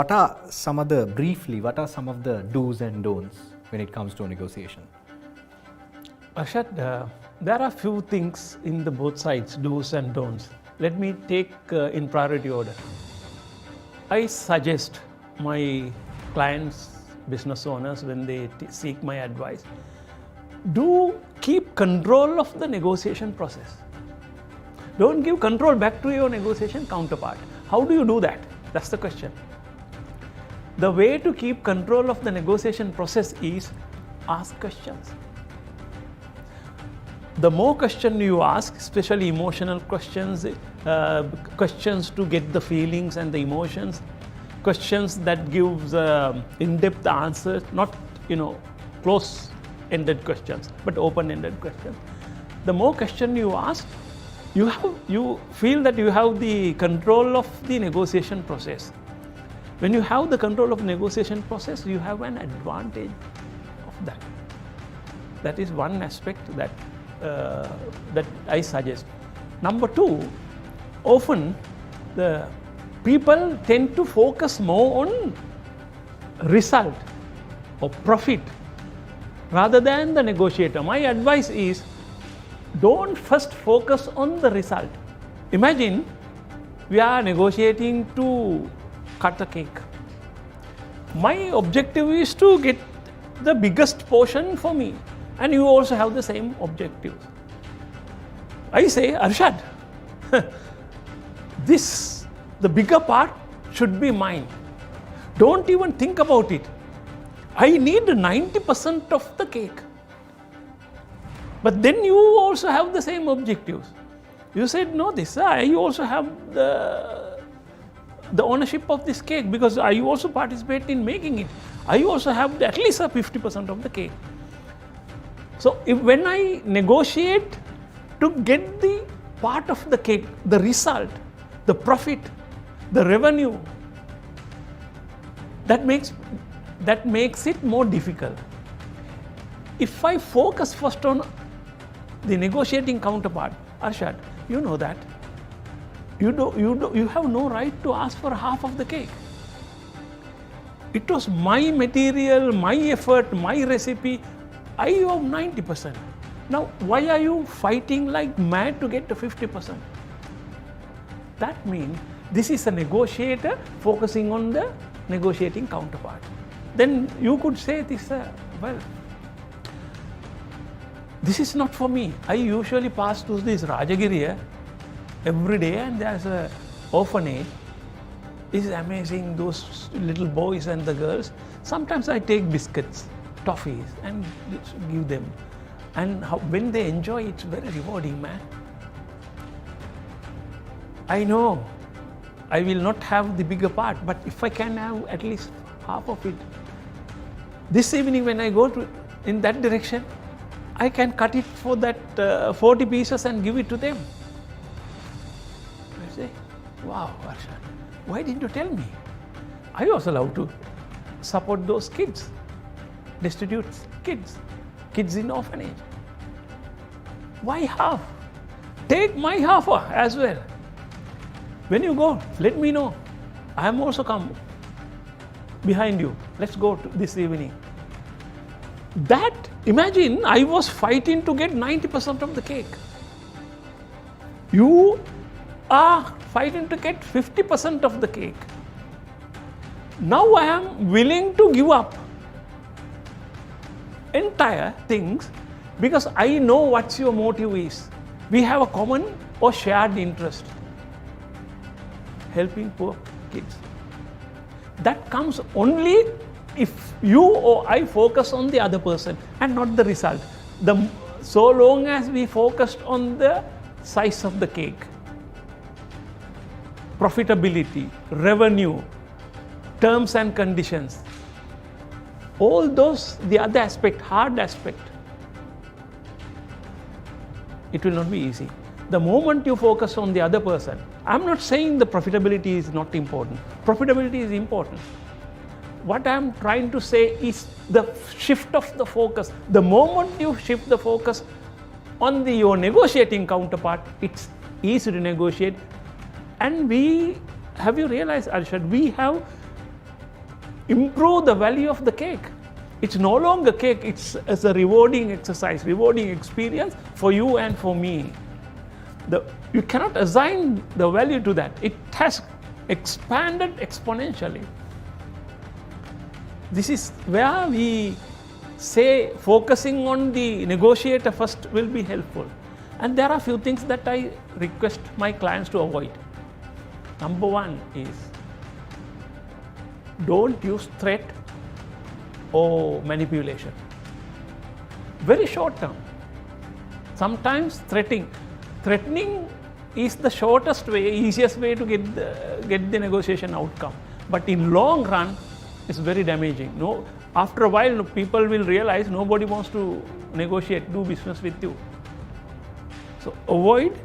what are some of the do's and don'ts when it comes to a negotiation? Arshad, there are few things in the both sides, do's and don'ts. Let me take in priority order. I suggest my clients, business owners, when they seek my advice, do keep control of the negotiation process. Don't give control back to your negotiation counterpart. How do you do that? That's the question. The way to keep control of the negotiation process is ask questions. The more questions you ask, especially emotional questions, questions to get the feelings and the emotions, questions that gives in-depth answers, not close-ended questions, but open-ended questions. The more questions you ask, you feel that you have the control of the negotiation process. When you have the control of the negotiation process, you have an advantage of that. That is one aspect that I suggest. Number two, often the people tend to focus more on result or profit rather than the negotiator. My advice is, don't first focus on the result. Imagine we are negotiating to cut a cake. My objective is to get the biggest portion for me, and you also have the same objectives. I say, Arshad, the bigger part should be mine. Don't even think about it. I need 90% of the cake. But then you also have the same objectives. You said, no, I also have the ownership of this cake because I also participate in making it. I also have at least 50% of the cake. So when I negotiate to get the part of the cake, the result, the profit, the revenue, that makes it more difficult. If I focus first on the negotiating counterpart, Arshad, you know that you have no right to ask for half of the cake. It was my material, my effort, my recipe. I have 90%. Now, why are you fighting like mad to get to 50%? That means this is a negotiator focusing on the negotiating counterpart. Then you could say this, this is not for me. I usually pass through this Rajagiriya every day, and there's an orphanage. It's amazing, those little boys and the girls. Sometimes I take biscuits, toffees, and give them. And when they enjoy, it's very rewarding, man. I know I will not have the bigger part, but if I can have at least half of it. This evening when I go in that direction, I can cut it for that 40 pieces and give it to them. I say, wow, Arshad, why didn't you tell me? I also love to support those kids, destitute kids in orphanage. Why half? Take my half as well. When you go, let me know. I am also come behind you. Let's go this evening. Imagine I was fighting to get 90% of the cake. You are fighting to get 50% of the cake. Now I am willing to give up entire things because I know what your motive is. We have a common or shared interest, helping poor kids. That comes only if you or I focus on the other person and not the result. So long as we focused on the size of the cake, profitability, revenue, terms and conditions, all those, the other aspect, hard aspect, it will not be easy. The moment you focus on the other person, I'm not saying the profitability is not important. Profitability is important. What I'm trying to say is the shift of the focus. The moment you shift the focus on your negotiating counterpart, it's easy to negotiate. And have you realized, Arshad, we have improve the value of the cake. It's no longer cake, it's a rewarding exercise, rewarding experience for you and for me. You cannot assign the value to that. It has expanded exponentially. This is where we say focusing on the negotiator first will be helpful. And there are a few things that I request my clients to avoid. Number one is, don't use threat or manipulation. Very short term. Sometimes threatening is the shortest way, easiest way to get the negotiation outcome. But in long run, it's very damaging. No, after a while, people will realize nobody wants to negotiate, do business with you. So avoid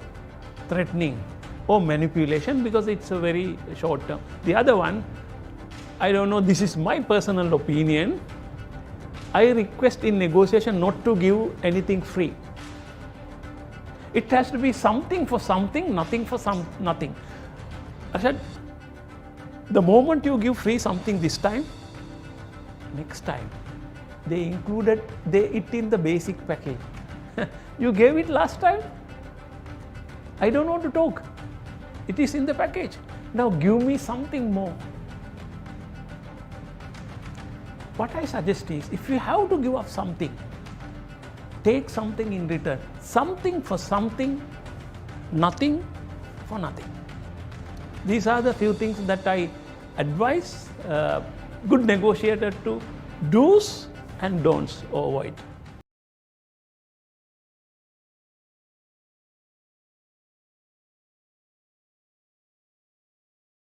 threatening or manipulation because it's a very short term. The other one, I don't know, this is my personal opinion. I request in negotiation not to give anything free. It has to be something for something, nothing for nothing. I said, the moment you give free something this time, next time, they included it in the basic package. You gave it last time, I don't want to talk. It is in the package. Now give me something more. What I suggest is, if you have to give up something, take something in return. Something for something, nothing for nothing. These are the few things that I advise good negotiator to do's and don'ts avoid.